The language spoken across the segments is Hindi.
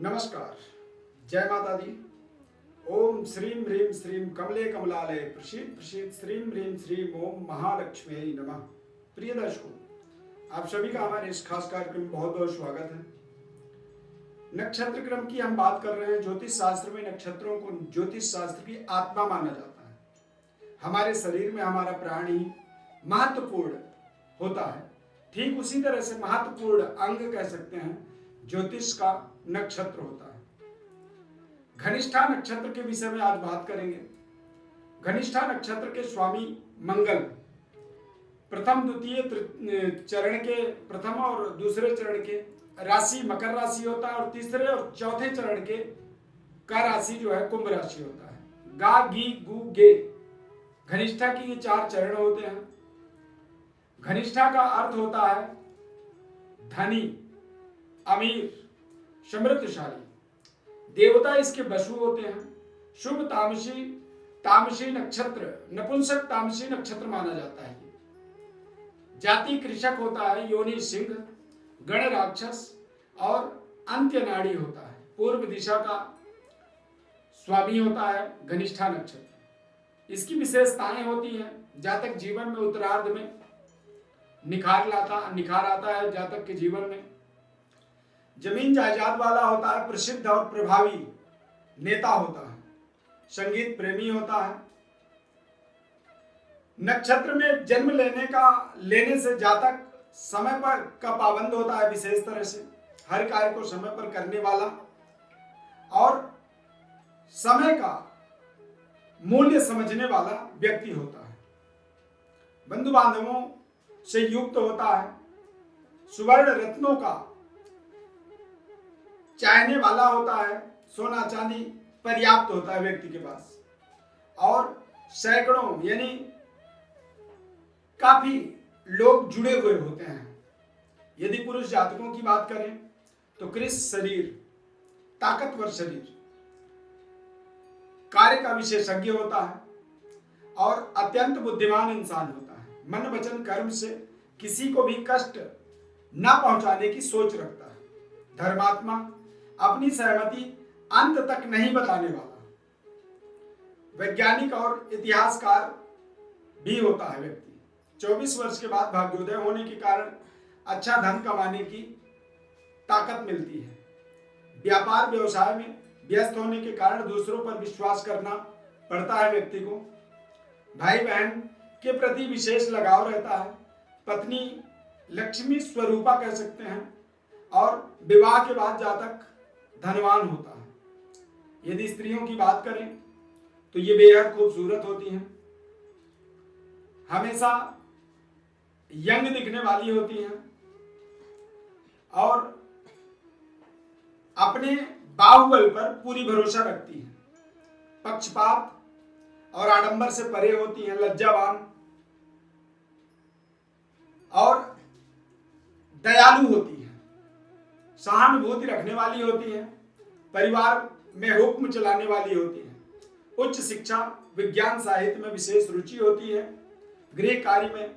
नमस्कार, जय माता दी। ओम श्रीम ह्रीम श्रीम कमले कमलालय प्रसीद प्रसीद श्रीम ह्रीम श्रीम ओम महालक्ष्मी नमः। प्रिय दर्शकों, आप सभी का हमारे इस खास कार्यक्रम में बहुत बहुत स्वागत है। नक्षत्र क्रम की हम बात कर रहे हैं। ज्योतिष शास्त्र में नक्षत्रों को ज्योतिष शास्त्र की आत्मा माना जाता है। हमारे शरीर में हमारा प्राण ही महत्वपूर्ण होता है। ठीक उसी तरह से महत्वपूर्ण अंग कह सकते हैं ज्योतिष का नक्षत्र होता है। घनिष्ठा नक्षत्र के विषय में आज बात करेंगे। घनिष्ठा नक्षत्र के स्वामी मंगल प्रथम द्वितीय चरण के प्रथम और दूसरे चरण के राशि मकर राशि होता है और तीसरे और चौथे चरण के का राशि जो है कुंभ राशि होता है। गा गी गु गे घनिष्ठा की ये 4 चरण होते हैं। घनिष्ठा का अर्थ होता है धनी, अमीर, समृद्धशाली। देवता इसके वसु होते हैं। शुभ तामसी नक्षत्र नपुंसक तामसी नक्षत्र माना जाता है। जाति कृषक होता है। योनि सिंह, गण राक्षस और अंत्य नाड़ी होता है। पूर्व दिशा का स्वामी होता है घनिष्ठा नक्षत्र। इसकी विशेषताएं होती हैं। जातक जीवन में उत्तरार्ध में निखार आता है। जातक के जीवन में जमीन जायदाद वाला होता है। प्रसिद्ध और प्रभावी नेता होता है। संगीत प्रेमी होता है। नक्षत्र में जन्म लेने से जातक समय पर का पाबंद होता है। विशेष तरह से हर कार्य को समय पर करने वाला और समय का मूल्य समझने वाला व्यक्ति होता है। बंधु बांधवों से युक्त होता है। सुवर्ण रत्नों का चाहने वाला होता है। सोना चांदी पर्याप्त होता है व्यक्ति के पास और सैकड़ों यानी काफी लोग जुड़े हुए होते हैं। यदि पुरुष जातकों की बात करें तो कृष शरीर, ताकतवर शरीर, कार्य का विशेषज्ञ होता है और अत्यंत बुद्धिमान इंसान होता है। मन वचन कर्म से किसी को भी कष्ट न पहुंचाने की सोच रखता है। धर्मात्मा, अपनी सहमति अंत तक नहीं बताने वाला, वैज्ञानिक और इतिहासकार भी होता है व्यक्ति। 24 वर्ष के बाद भाग्योदय होने के कारण अच्छा धन कमाने की ताकत मिलती है। व्यापार व्यवसाय में व्यस्त होने के कारण दूसरों पर विश्वास करना पड़ता है व्यक्ति को। भाई बहन के प्रति विशेष लगाव रहता है। पत्नी लक्ष्मी स्वरूपा कह सकते हैं और विवाह के बाद जातक धनवान होता है। यदि स्त्रियों की बात करें तो ये बेहद खूबसूरत होती हैं। हमेशा यंग दिखने वाली होती हैं और अपने बाहुबल पर पूरी भरोसा रखती हैं। पक्षपात और आडंबर से परे होती हैं। लज्जावान और दयालु होती हैं। सहानुभूति रखने वाली होती हैं। परिवार में हुक्म चलाने वाली होती हैं। उच्च शिक्षा, विज्ञान, साहित्य में विशेष रुचि होती है। गृह कार्य में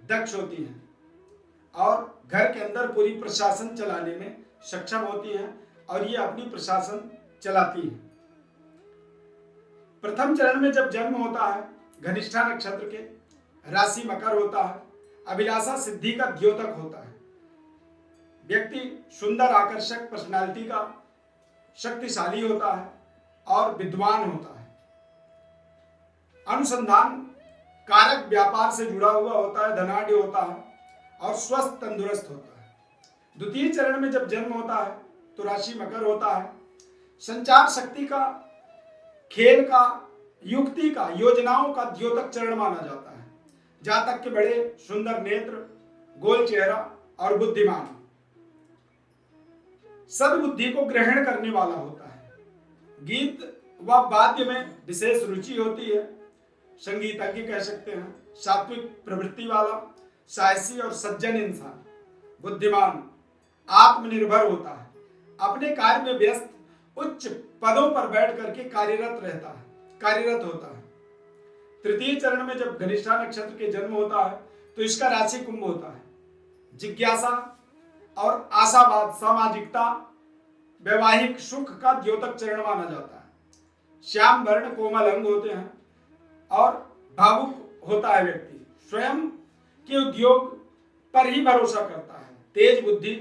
दक्ष होती हैं और घर के अंदर पूरी प्रशासन चलाने में सक्षम होती हैं और ये अपनी प्रशासन चलाती हैं। प्रथम चरण में जब जन्म होता है घनिष्ठा नक्षत्र के, राशि मकर होता है। अभिलाषा सिद्धि का द्योतक होता है। व्यक्ति सुंदर, आकर्षक पर्सनालिटी का शक्तिशाली होता है और विद्वान होता है। अनुसंधान कारक व्यापार से जुड़ा हुआ होता है। धनाढ्य होता है और स्वस्थ तंदुरुस्त होता है। द्वितीय चरण में जब जन्म होता है तो राशि मकर होता है। संचार शक्ति का, खेल का, युक्ति का, योजनाओं का द्योतक चरण माना जाता है। जातक के बड़े सुंदर नेत्र, गोल चेहरा और बुद्धिमान, सद्बुद्धि को ग्रहण करने वाला होता है। गीत व वाद्य में विशेष रुचि होती है। संगीतज्ञ कह सकते हैं। सात्विक प्रवृत्ति वाला, साहसी और सज्जन इंसान, बुद्धिमान, आत्मनिर्भर होता है। अपने कार्य में व्यस्त, उच्च पदों पर बैठ करके कार्यरत होता है। तृतीय चरण में जब घनिष्ठा नक्षत्र के जन्म होता है तो इसका राशि कुंभ होता है। जिज्ञासा और आशावाद, सामाजिकता वैवाहिक सुख का द्योतक चरण माना जाता है। श्याम वर्ण कोमल अंग होते हैं और भावुक होता है व्यक्ति। स्वयं के उद्योग पर ही भरोसा करता है। तेज बुद्धि,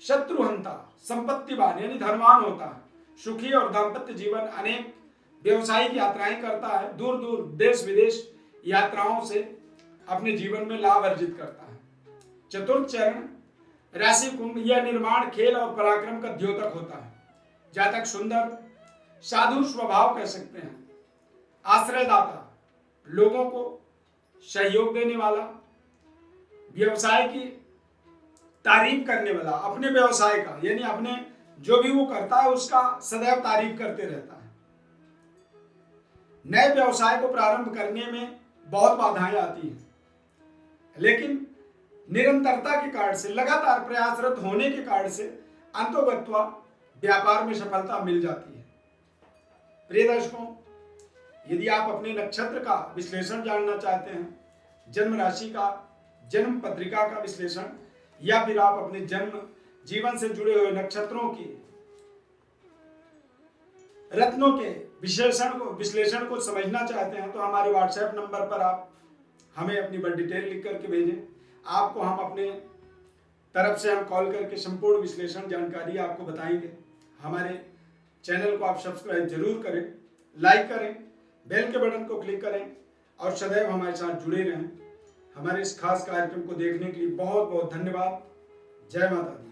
शत्रुहंता, संपत्तिवान यानी धनवान होता है। सुखी और दाम्पत्य जीवन, अनेक व्यवसायिक यात्राएं करता है। दूर दूर देश विदेश यात्राओं से अपने जीवन में लाभ अर्जित करता है। चतुर्थ चरण राशि कुंभ, यह निर्माण, खेल और पराक्रम का द्योतक होता है। जातक सुंदर, साधु स्वभाव कह सकते हैं, आश्रयदाता, लोगों को सहयोग देने वाला, व्यवसाय की तारीफ करने वाला, अपने व्यवसाय का यानी अपने जो भी वो करता है उसका सदैव तारीफ करते रहता है। नए व्यवसाय को प्रारंभ करने में बहुत बाधाएं आती हैं, लेकिन निरंतरता के कारण से, लगातार प्रयासरत होने के कारण से अंतोगत्वा व्यापार में सफलता मिल जाती है। प्रिय दर्शकों, यदि आप अपने नक्षत्र का विश्लेषण जानना चाहते हैं, जन्म राशि का, जन्म पत्रिका का विश्लेषण, या फिर आप अपने जन्म जीवन से जुड़े हुए नक्षत्रों की रत्नों के विश्लेषण को समझना चाहते हैं, तो हमारे व्हाट्सएप नंबर पर आप हमें अपनी बड़ी डिटेल लिख करके भेजें। आपको हम अपने तरफ से हम कॉल करके संपूर्ण विश्लेषण जानकारी आपको बताएंगे। हमारे चैनल को आप सब्सक्राइब जरूर करें, लाइक करें, बेल के बटन को क्लिक करें और सदैव हमारे साथ जुड़े रहें। हमारे इस खास कार्यक्रम को देखने के लिए बहुत बहुत धन्यवाद। जय माता दी।